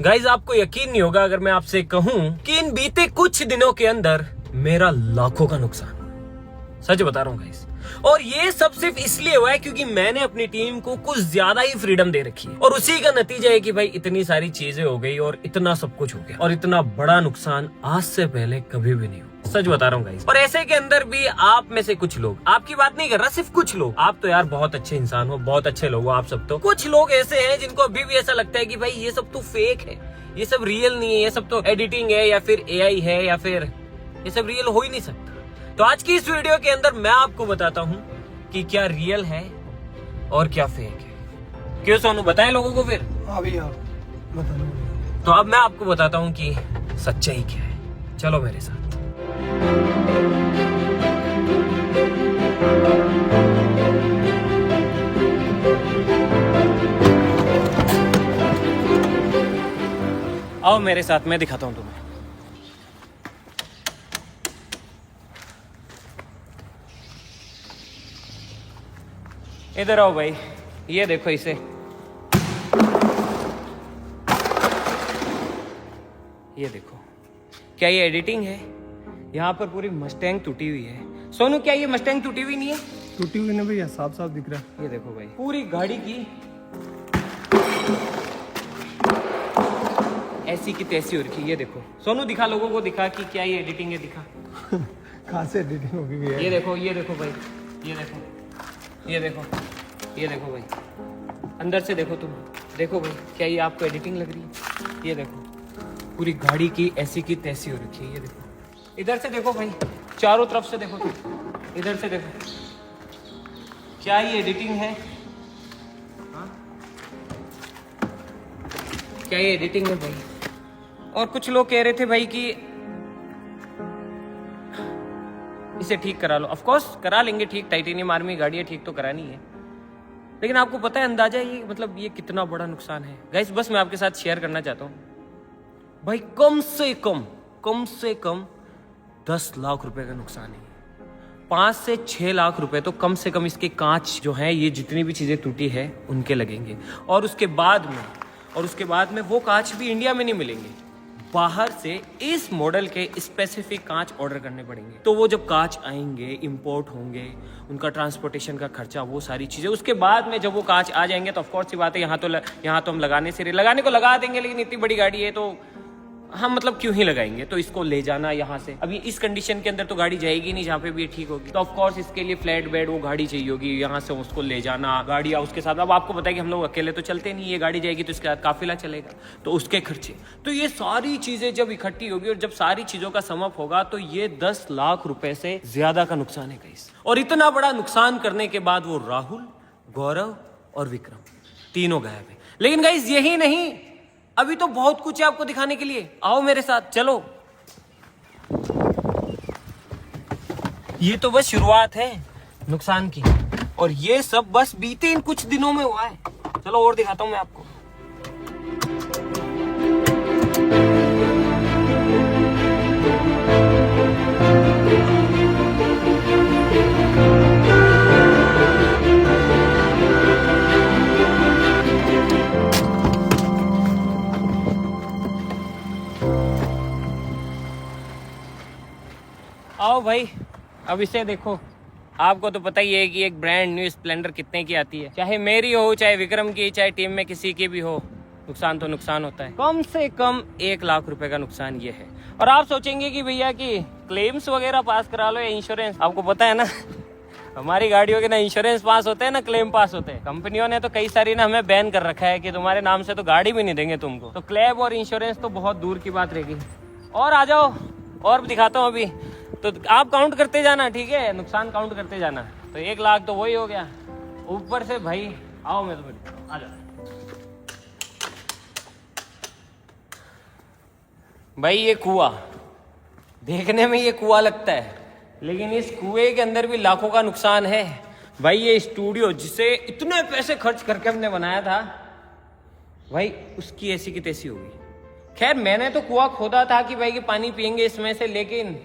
Guys आपको यकीन नहीं होगा अगर मैं आपसे कहूं कि इन बीते कुछ दिनों के अंदर मेरा लाखों का नुकसान, सच बता रहा हूं गाइज। और ये सब सिर्फ इसलिए हुआ है क्योंकि मैंने अपनी टीम को कुछ ज्यादा ही फ्रीडम दे रखी है, और उसी का नतीजा है कि भाई इतनी सारी चीजें हो गई और इतना सब कुछ हो गया, और इतना बड़ा नुकसान आज से पहले कभी भी नहीं हुआ, सच बता रहा हूँ गाइस। और ऐसे के अंदर भी आप में से कुछ लोग, आपकी बात नहीं कर रहा, सिर्फ कुछ लोग, आप तो यार बहुत अच्छे इंसान हो, बहुत अच्छे लोग हो आप सब, तो कुछ लोग ऐसे हैं जिनको अभी भी ऐसा लगता है कि भाई ये सब तो फेक है, ये सब रियल नहीं है, ये सब तो एडिटिंग है या फिर AI है, या फिर ये सब रियल हो ही नहीं सकता। तो आज की इस वीडियो के अंदर मैं आपको बताता हूँ कि क्या रियल है और क्या फेक है। क्यों सोनू, बताएं लोगों को फिर? हाँ भैया बता दो। तो अब मैं आपको बताता हूँ कि सच्चाई क्या है, चलो मेरे साथ। आओ मेरे साथ, मैं दिखाता हूँ तुम्हें। इधर आओ भाई, ये देखो इसे, ये देखो, क्या ये एडिटिंग है? यहाँ पर पूरी मस्टैंग टूटी हुई है। सोनू क्या ये मस्टैंग टूटी हुई नहीं है? टूटी हुई ना भैया, साफ साफ दिख रहा है। ये देखो भाई, पूरी गाड़ी की ऐसी की तैसी हो रखी है। ये देखो सोनू, दिखा लोगों को, दिखा कि क्या ये एडिटिंग है, दिखा। कहाँ से एडिटिंग होगी भैया? ये देखो, ये देखो भाई, ये देखो, ये देखो, ये देखो भाई, अंदर से देखो तुम, देखो भाई, क्या ये आपको एडिटिंग लग रही है? ये देखो, पूरी गाड़ी की ऐसी की तैसी हो रखी है। ये देखो, इधर से देखो भाई, चारों तरफ से देखो तुम, इधर से देखो, क्या ये एडिटिंग है? हाँ? क्या ये एडिटिंग है भाई? और कुछ लोग कह रहे थे भाई कि इसे ठीक करा लो। ऑफ कोर्स करा लेंगे ठीक, टाइटेनियम आर्मी गाड़ी है, ठीक तो करानी है, लेकिन आपको पता है अंदाजा ये, मतलब ये कितना बड़ा नुकसान है गाइस। बस मैं आपके साथ शेयर करना चाहता हूँ भाई, कम से कम 10 लाख रुपए का नुकसान है। 5 से 6 लाख रुपए तो कम से कम इसके कांच जो हैं, ये जितनी भी चीजें टूटी है उनके लगेंगे। और उसके बाद में वो कांच भी इंडिया में नहीं मिलेंगे, बाहर से इस मॉडल के स्पेसिफिक कांच ऑर्डर करने पड़ेंगे। तो वो जब कांच आएंगे, इंपोर्ट होंगे, उनका ट्रांसपोर्टेशन का खर्चा, वो सारी चीजें, उसके बाद में जब वो कांच आ जाएंगे तो ऑफ कोर्स सी बात है, यहाँ तो हम लगाने को लगा देंगे, लेकिन इतनी बड़ी गाड़ी है तो हम मतलब क्यों ही लगाएंगे। तो इसको ले जाना यहाँ से, अभी इस कंडीशन के अंदर तो गाड़ी जाएगी नहीं जहाँ पे भी ये ठीक होगी, तो ऑफ कोर्स इसके लिए फ्लैट बेड वो गाड़ी चाहिए होगी, यहाँ से उसको ले जाना, गाड़ी उसके साथ। अब आपको पता है कि हम लोग अकेले तो चलते नहीं, ये गाड़ी जाएगी तो इसके साथ काफिला चलेगा, तो उसके खर्चे, तो ये सारी चीजें जब इकट्ठी होगी और जब सारी चीजों का सम अप होगा तो ये 10 लाख रुपए से ज्यादा का नुकसान है गाइस। और इतना बड़ा नुकसान करने के बाद वो राहुल, गौरव और विक्रम तीनों गायब है। लेकिन गाइस यही नहीं, अभी तो बहुत कुछ है आपको दिखाने के लिए, आओ मेरे साथ चलो। ये तो बस शुरुआत है नुकसान की, और ये सब बस बीते इन कुछ दिनों में हुआ है। चलो और दिखाता हूं मैं आपको। आओ भाई, अब इसे देखो। आपको तो पता ही है कि एक ब्रांड न्यू स्प्लेंडर कितने की आती है, चाहे मेरी हो, चाहे विक्रम की, चाहे टीम में किसी की भी हो, नुकसान तो नुकसान होता है। कम से कम 1 लाख रुपए का नुकसान ये है। और आप सोचेंगे कि भैया कि क्लेम्स वगैरह पास करा लो या इंश्योरेंस, आपको पता है ना हमारी गाड़ियों के ना इंश्योरेंस पास होते हैं ना क्लेम पास होते हैं। कंपनियों ने तो कई सारी ना हमें बैन कर रखा है कि तुम्हारे नाम से तो गाड़ी भी नहीं देंगे तुमको, तो क्लेम और इंश्योरेंस तो बहुत दूर की बात रहेगी। और आ जाओ, और दिखाता हूँ अभी, तो आप काउंट करते जाना, ठीक है, नुकसान काउंट करते जाना। तो 1 लाख तो वही हो गया, ऊपर से भाई आओ मैं तो आ जाओ भाई। ये कुआं देखने में ये कुआं लगता है, लेकिन इस कुएं के अंदर भी लाखों का नुकसान है भाई। ये स्टूडियो जिसे इतने पैसे खर्च करके हमने बनाया था भाई, उसकी ऐसी की तैसी होगी। खैर मैंने तो कुआं खोदा था कि भाई कि पानी पियेंगे इसमें से, लेकिन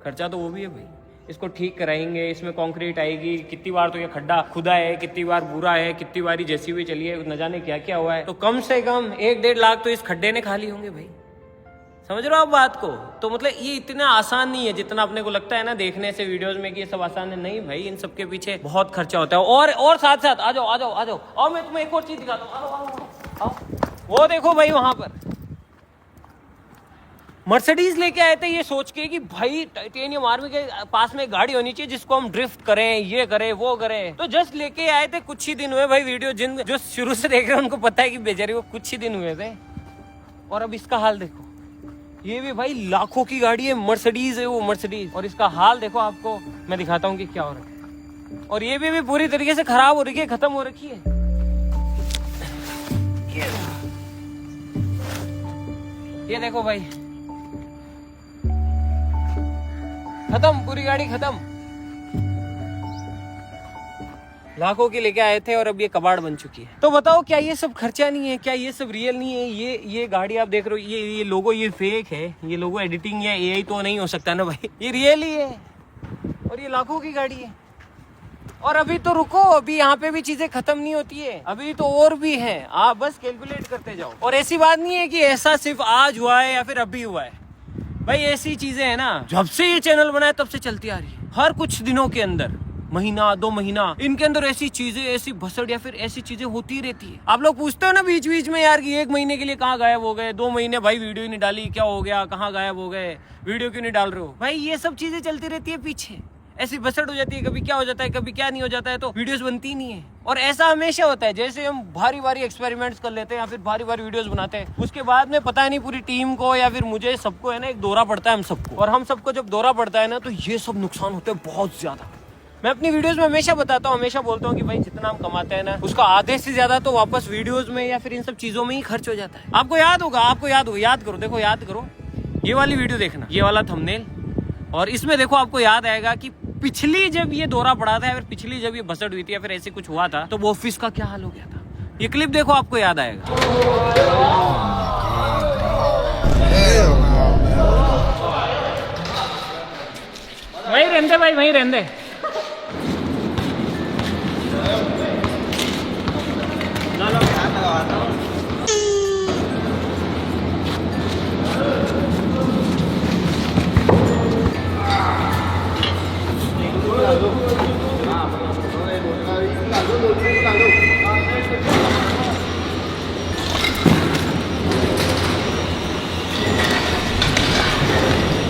खर्चा तो वो भी है भाई। इसको ठीक कराएंगे, इसमें कंक्रीट आएगी, कितनी बार तो ये खड्डा खुदा है, कितनी बार बुरा है, कितनी बार जैसी भी चली है, न जाने क्या क्या हुआ है। तो कम से कम 1-1.5 लाख तो इस खड्डे ने खा लिए होंगे भाई। समझ रहे हो आप बात को? तो मतलब ये इतना आसान नहीं है जितना अपने को लगता है ना देखने से वीडियोस में कि ये सब आसान है। नहीं भाई, इन सब के पीछे बहुत खर्चा होता है। और साथ साथ आ जाओ आ जाओ आ जाओ, और मैं तुम्हें एक और चीज दिखाता हूँ। आओ आओ आओ, वो देखो भाई, वहां पर मर्सिडीज लेके आए थे ये सोच के कि भाई टाइटेनियम आर्मी के पास में गाड़ी होनी चाहिए जिसको हम ड्रिफ्ट करें, ये करें वो करें। तो जस्ट लेके आए थे, कुछ ही दिन हुए भाई। वीडियो जिन जो शुरू से देख रहे हैं उनको पता है कि बेचारी वो कुछ ही दिन हुए थे, और अब इसका हाल देखो। ये भी भाई लाखों की गाड़ी है, मर्सिडीज है वो, मर्सिडीज। और इसका हाल देखो, आपको मैं दिखाता हूँ कि क्या हो रहा है। और ये भी पूरी तरीके से खराब हो रही है, खत्म हो रखी है। ये देखो भाई, खत्म, पूरी गाड़ी खत्म। लाखों की लेके आए थे और अब ये कबाड़ बन चुकी है। तो बताओ, क्या ये सब खर्चा नहीं है? क्या ये सब रियल नहीं है? ये गाड़ी आप देख रहे हो, ये लोगो ये फेक है, ये लोगो एडिटिंग या एआई तो नहीं हो सकता ना भाई, ये रियल ही है। और ये लाखों की गाड़ी है। और अभी तो रुको, अभी यहाँ पे भी चीजें खत्म नहीं होती है, अभी तो और भी है। आप बस कैलकुलेट करते जाओ। और ऐसी बात नहीं है कि ऐसा सिर्फ आज हुआ है या फिर अभी हुआ है भाई। ऐसी चीजें है ना, जब से ये चैनल बना है तब से चलती आ रही है। हर कुछ दिनों के अंदर, महीना 2 महीना, इनके अंदर ऐसी चीजें, ऐसी भसड़ या फिर ऐसी चीजें होती रहती है। आप लोग पूछते हो ना बीच बीच में यार कि 1 महीने के लिए कहाँ गायब हो गए, 2 महीने भाई वीडियो ही नहीं डाली, क्या हो गया, कहाँ गायब हो गए, वीडियो क्यों नहीं डाल रहे हो? भाई ये सब चीजें चलती रहती है पीछे, ऐसी भसड़ हो जाती है, कभी क्या हो जाता है, कभी क्या नहीं हो जाता है, तो वीडियोस बनती नहीं है। और ऐसा हमेशा होता है, जैसे हम भारी भारी एक्सपेरिमेंट्स कर लेते हैं या फिर भारी भारी वीडियोस बनाते हैं, उसके बाद में पता नहीं पूरी टीम को या फिर मुझे, सबको है ना एक दौरा पड़ता है हम सबको। और हम सबको जब दौरा पड़ता है ना, तो ये सब नुकसान होते हैं बहुत ज्यादा। मैं अपनी वीडियोस में हमेशा बताता हूँ, हमेशा बोलता हूँ कि भाई जितना हम कमाते हैं ना, उसका आधे से ज्यादा तो वापस वीडियोस में या फिर इन सब चीजों में ही खर्च हो जाता है। आपको याद होगा, याद करो, देखो याद करो, ये वाली वीडियो देखना, ये वाला थंबनेल, और इसमें देखो आपको याद आएगा कि पिछली जब ये दौरा पड़ा था या फिर पिछली जब ये बसड़ हुई थी या फिर ऐसे कुछ हुआ था, तो वो ऑफिस का क्या हाल हो गया था। ये क्लिप देखो, आपको याद आएगा। वहीं रहने भाई, वहीं रहने।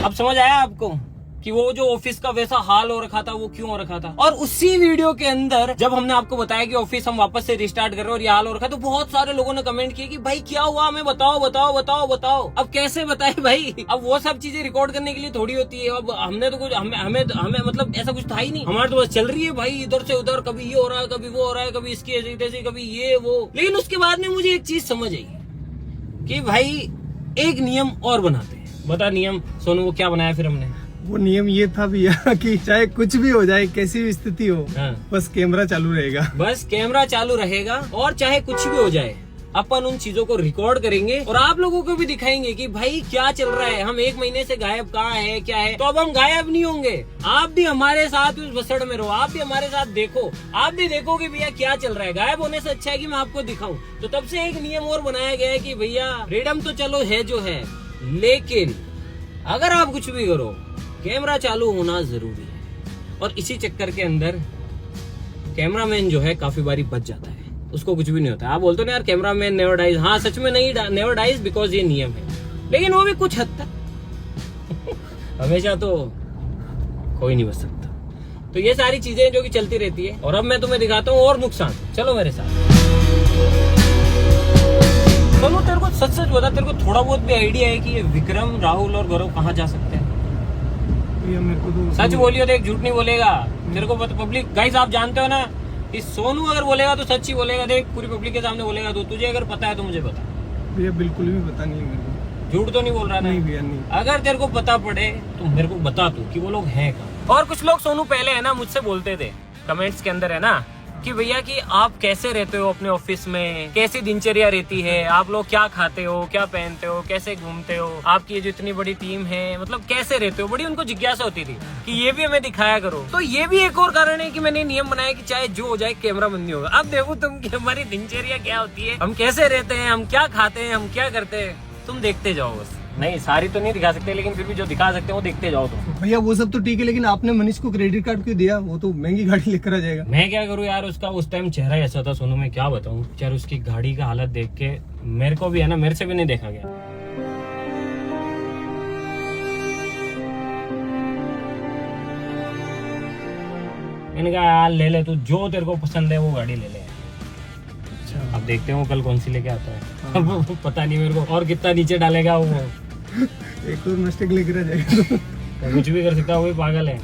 अब समझ आया आपको कि वो जो ऑफिस का वैसा हाल हो रखा था वो क्यों हो रखा था। और उसी वीडियो के अंदर जब हमने आपको बताया कि ऑफिस हम वापस से रिस्टार्ट कर रहे हैं और ये हाल हो रखा, तो बहुत सारे लोगों ने कमेंट किए कि भाई क्या हुआ, हमें बताओ बताओ बताओ बताओ। अब कैसे बताए भाई, अब वो सब चीजें रिकॉर्ड करने के लिए थोड़ी होती है। अब हमने तो कुछ हमें मतलब ऐसा कुछ था ही नहीं, हमारे तो बस चल रही है भाई, इधर से उधर, कभी ये हो रहा है, कभी वो हो रहा है, कभी इसकी ऐसी तैसी, कभी ये वो। लेकिन उसके बाद में मुझे एक चीज समझ आई कि भाई एक नियम और बनाते हैं। बता नियम सोनू, वो क्या बनाया फिर हमने? वो नियम ये था भैया कि चाहे कुछ भी हो जाए, कैसी भी स्थिति हो, बस कैमरा चालू रहेगा। बस कैमरा चालू रहेगा, और चाहे कुछ भी हो जाए अपन उन चीजों को रिकॉर्ड करेंगे और आप लोगों को भी दिखाएंगे कि भाई क्या चल रहा है। हम 1 महीने से गायब कहाँ है, क्या है। तो अब हम गायब नहीं होंगे, आप भी हमारे साथ उस बसड़ में रहो, आप भी हमारे साथ देखो, आप भी देखो कि भैया क्या चल रहा है। गायब होने से अच्छा है कि मैं आपको दिखाऊं। तो तब से एक नियम और बनाया गया है कि भैया फ्रीडम तो चलो है जो है, लेकिन अगर आप कुछ भी करो, कैमरा चालू होना जरूरी है। और इसी चक्कर के अंदर कैमरामैन जो है काफी बारी बच जाता है, उसको कुछ भी नहीं होता। आप बोलते हो ना यार कैमरामैन नेवर डाइज, हाँ सच में नहीं नेवर डाइज, बिकॉज ये नियम है। लेकिन वो भी कुछ हद तक हमेशा तो कोई नहीं बच सकता। तो ये सारी चीजें जो कि चलती रहती है। और अब मैं तुम्हें दिखाता हूँ और नुकसान, चलो मेरे साथ। सोनू तेरे को सच सच बता, तेरे को थोड़ा बहुत भी आइडिया है कि ये विक्रम, राहुल और गौरव कहाँ जा सकते हैं? मेरे को तो सच बोलियो तो एक झूठ नहीं बोलेगा। तेरे को पब्लिक गाइस आप जानते हो ना कि सोनू अगर बोलेगा तो सच ही बोलेगा, देख पूरी पब्लिक के सामने बोलेगा। तो तुझे अगर पता है तो मुझे बता। भैया बिल्कुल भी पता नहीं है मेरे को। झूठ तो नहीं बोल रहा ना? नहीं भैया नहीं। अगर तेरे को पता पड़े तो मेरे को बता तू कि वो लोग हैं कहाँ। और कुछ लोग सोनू पहले है ना मुझसे बोलते थे कमेंट्स के अंदर है ना कि भैया कि आप कैसे रहते हो अपने ऑफिस में, कैसी दिनचर्या रहती है, आप लोग क्या खाते हो, क्या पहनते हो, कैसे घूमते हो, आपकी ये जो इतनी बड़ी टीम है मतलब कैसे रहते हो, बड़ी उनको जिज्ञासा होती थी कि ये भी हमें दिखाया करो। तो ये भी एक और कारण है कि मैंने नियम बनाया कि चाहे जो हो जाए कैमरा बंद नहीं होगा। अब देखो तुम कि हमारी दिनचर्या क्या होती है, हम कैसे रहते हैं, हम क्या खाते हैं, हम क्या करते हैं, तुम देखते जाओ बस। नहीं सारी तो नहीं दिखा सकते, लेकिन फिर भी जो दिखा सकते हैं वो देखते जाओ तुम। भैया वो सब तो ठीक है, लेकिन आपने मनीष को क्रेडिट कार्ड क्यों दिया? वो तो महंगी गाड़ी लेकर आ जाएगा। मैं क्या करूँ यार, उसका उस टाइम चेहरा ही ऐसा था सोनू, मैं क्या बताऊँ यार, उसकी गाड़ी का हालत देख के मेरे को भी है ना, मेरे से भी नहीं देखा गया। मैंने कहा यार ले ले तू, जो तेरे को पसंद है वो गाड़ी ले ले। अच्छा अब देखते हैं वो कल कौन सी लेके आता है। अब पता नहीं मेरे को और कितना नीचे डालेगा वो। एक और मिस्टेक लेकर आ जाएगा तो कुछ भी कर सकता है, वो भी पागल है।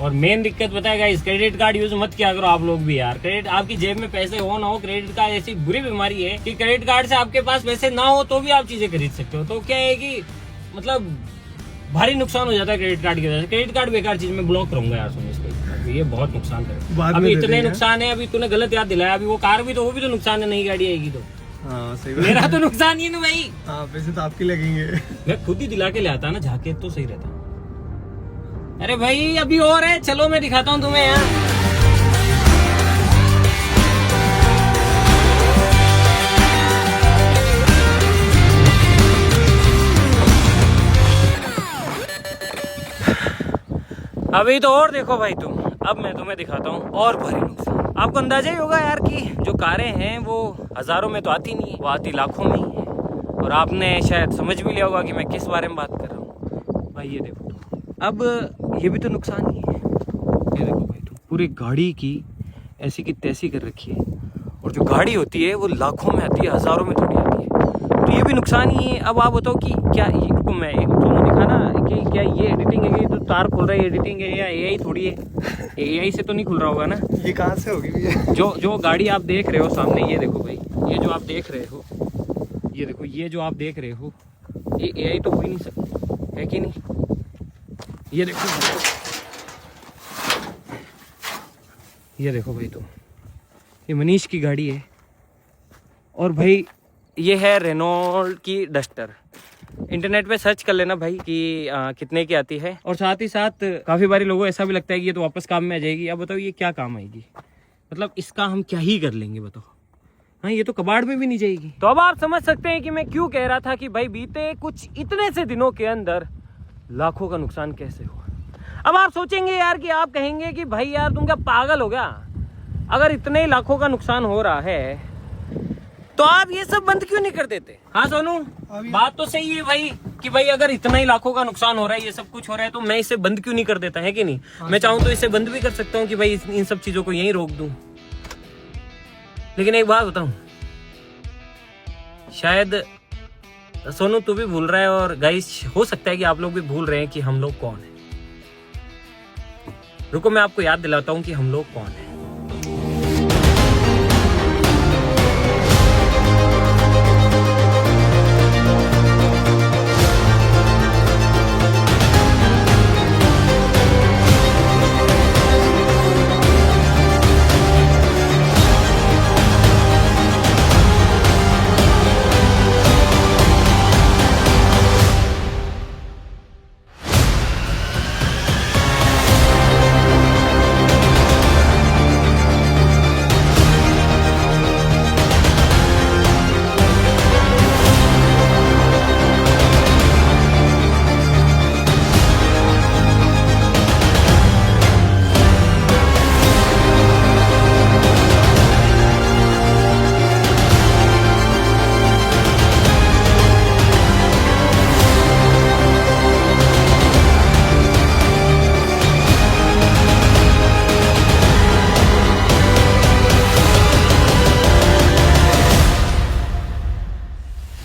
और मेन दिक्कत पता है गाइस, क्रेडिट कार्ड यूज मत किया करो आप लोग भी यार। क्रेडिट आपकी जेब में पैसे हो ना हो, क्रेडिट कार्ड ऐसी बुरी बीमारी है कि क्रेडिट कार्ड से आपके पास पैसे ना हो तो भी आप चीजें खरीद सकते हो। तो क्या है कि मतलब भारी नुकसान हो जाता है क्रेडिट कार्ड की वजह से। क्रेडिट कार्ड बेकार चीज, में ब्लॉक करूंगा यार सुन इसको, ये बहुत नुकसान करेगा। अभी इतने नुकसान है, अभी तूने गलत याद दिलाया। अभी वो कार भी तो, वो भी तो नुकसान है, नई गाड़ी आएगी तो। हाँ सही बात। मेरा तो नुकसान ही है ना भाई। हाँ पैसे तो आपके लगेंगे। मैं खुद ही दिला के ले आता ना जाके, तो सही रहता। अरे भाई अभी और है, चलो मैं दिखाता हूँ तुम्हें यार। अभी तो और देखो भाई तुम, अब मैं तुम्हें दिखाता हूँ और भारी नुकसान। आपको अंदाजा ही होगा यार कि जो कारें हैं वो हजारों में तो आती नहीं है, वो आती लाखों में ही है। और आपने शायद समझ भी लिया होगा कि मैं किस बारे में बात कर रहा हूँ। भाई ये देखो, अब ये भी तो नुकसान ही है। ये देखो भाई तुम, पूरी गाड़ी की ऐसी की तैसी कर रखी है, और जो गाड़ी होती है वो लाखों में आती है, हजारों में थोड़ी आती है। तो ये भी नुकसान ही है। अब आप बताओ कि क्या इनको मैं एक दोनों दिखाना कि क्या ये एडिटिंग है, कि तो तार खुल रहा है एडिटिंग है, या एआई थोड़ी है। एआई से तो नहीं खुल रहा होगा ना। ये कहाँ से होगी भैया? जो गाड़ी आप देख रहे हो सामने, ये देखो भाई, ये जो आप देख रहे हो, ये देखो, ये जो आप देख रहे हो, ये एआई तो हो ही नहीं सकती है कि नहीं। ये देखो, ये देखो भाई तुम, ये मनीष की गाड़ी है। और भाई ये है रेनॉल्ट की डस्टर। इंटरनेट पे सर्च कर लेना भाई कि कितने की आती है। और साथ ही साथ काफी बारी लोगों को ऐसा भी लगता है कि ये तो वापस काम में आ जाएगी। अब बताओ ये क्या काम आएगी, मतलब इसका हम क्या ही कर लेंगे बताओ। हाँ ये तो कबाड़ में भी नहीं जाएगी। तो अब आप समझ सकते हैं कि मैं क्यों कह रहा था कि भाई बीते कुछ इतने से दिनों के अंदर लाखों का नुकसान कैसे हुआ। अब आप सोचेंगे यार कि आप कहेंगे कि भाई यार तुम क्या पागल हो गया, अगर इतने लाखों का नुकसान हो रहा है तो आप ये सब बंद क्यों नहीं कर देते। हाँ सोनू, बात तो सही है भाई कि भाई अगर इतना ही लाखों का नुकसान हो रहा है, ये सब कुछ हो रहा है, तो मैं इसे बंद क्यों नहीं कर देता, है कि नहीं। मैं चाहूँ तो इसे बंद भी कर सकता हूँ कि भाई इन सब चीजों को यहीं रोक दूं। लेकिन एक बात बताऊं, शायद सोनू तू भी भूल रहा है, और गाइस हो सकता है कि आप लोग भी भूल रहे हैं कि हम लोग कौन है। रुको मैं आपको याद दिलाता हूं कि हम लोग कौन है।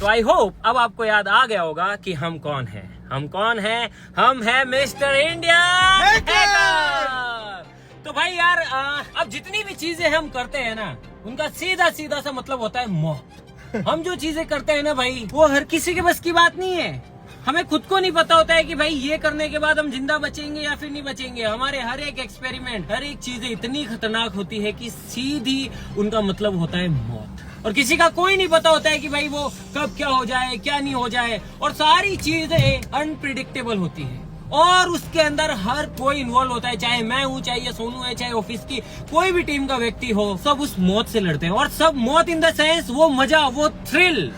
आई होप अब आपको याद आ गया होगा कि हम कौन हैं। हम कौन हैं? हम हैं मिस्टर इंडिया हैकर। तो भाई यार अब जितनी भी चीजें हम करते हैं ना, उनका सीधा सीधा सा मतलब होता है मौत। हम जो चीजें करते हैं ना भाई, वो हर किसी के बस की बात नहीं है। हमें खुद को नहीं पता होता है कि भाई ये करने के बाद हम जिंदा बचेंगे या फिर नहीं बचेंगे। हमारे हर एक एक्सपेरिमेंट, हर एक चीजें इतनी खतरनाक होती है कि सीधी उनका मतलब होता है मौत। और किसी का कोई नहीं पता होता है कि भाई वो कब क्या हो जाए, क्या नहीं हो जाए। और सारी चीजें अनप्रिडिक्टेबल होती है और उसके अंदर हर कोई इन्वॉल्व होता है, चाहे मैं हूँ, चाहे ये सोनू है, चाहे ऑफिस की कोई भी टीम का व्यक्ति हो, सब उस मौत से लड़ते हैं। और सब मौत इन द सेंस वो मजा, वो थ्रिल,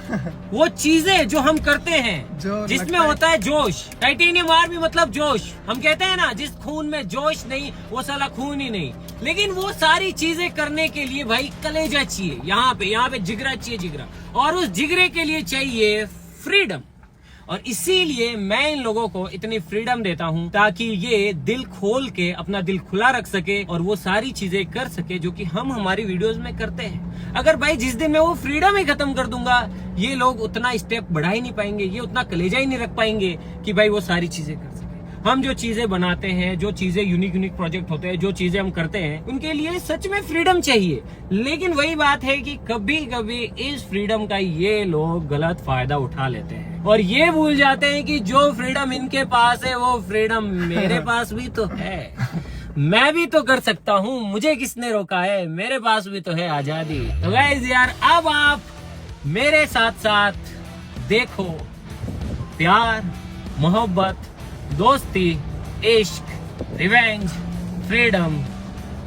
वो चीजें जो हम करते हैं जिसमें होता है जोश। टाइटेनियम आर्मी मतलब जोश। हम कहते हैं ना, जिस खून में जोश नहीं वो साला खून ही नहीं। लेकिन वो सारी चीजें करने के लिए भाई कलेजा चाहिए, यहाँ पे जिगरा चाहिए, जिगरा। और उस जिगरे के लिए चाहिए फ्रीडम। और इसीलिए मैं इन लोगों को इतनी फ्रीडम देता हूं ताकि ये दिल खोल के अपना दिल खुला रख सके और वो सारी चीजें कर सके जो कि हम हमारी वीडियोस में करते हैं। अगर भाई जिस दिन मैं वो फ्रीडम ही खत्म कर दूंगा, ये लोग उतना स्टेप बढ़ा ही नहीं पाएंगे, ये उतना कलेजा ही नहीं रख पाएंगे कि भाई वो सारी चीजें कर सके। हम जो चीजें बनाते हैं, जो चीजें यूनिक प्रोजेक्ट होते हैं, जो चीजें हम करते हैं, उनके लिए सच में फ्रीडम चाहिए। लेकिन वही बात है कि कभी कभी इस फ्रीडम का ये लोग गलत फायदा उठा लेते हैं और ये भूल जाते हैं कि जो फ्रीडम इनके पास है वो फ्रीडम मेरे पास भी तो है। मैं भी तो कर सकता हूँ, मुझे किसने रोका है, मेरे पास भी तो है आजादी। तो गाइस यार, अब आप मेरे साथ साथ देखो प्यार, मोहब्बत, दोस्ती, इश्क, रिवेंज, फ्रीडम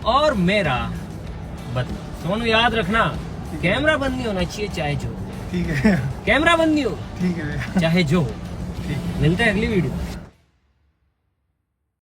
और मेरा बदला। सोनू याद रखना, कैमरा बंद नहीं होना चाहिए चाहे जो। ठीक है, कैमरा बंद नहीं हो, ठीक है, चाहे जो हो। ठीक है। मिलते हैं अगली वीडियो।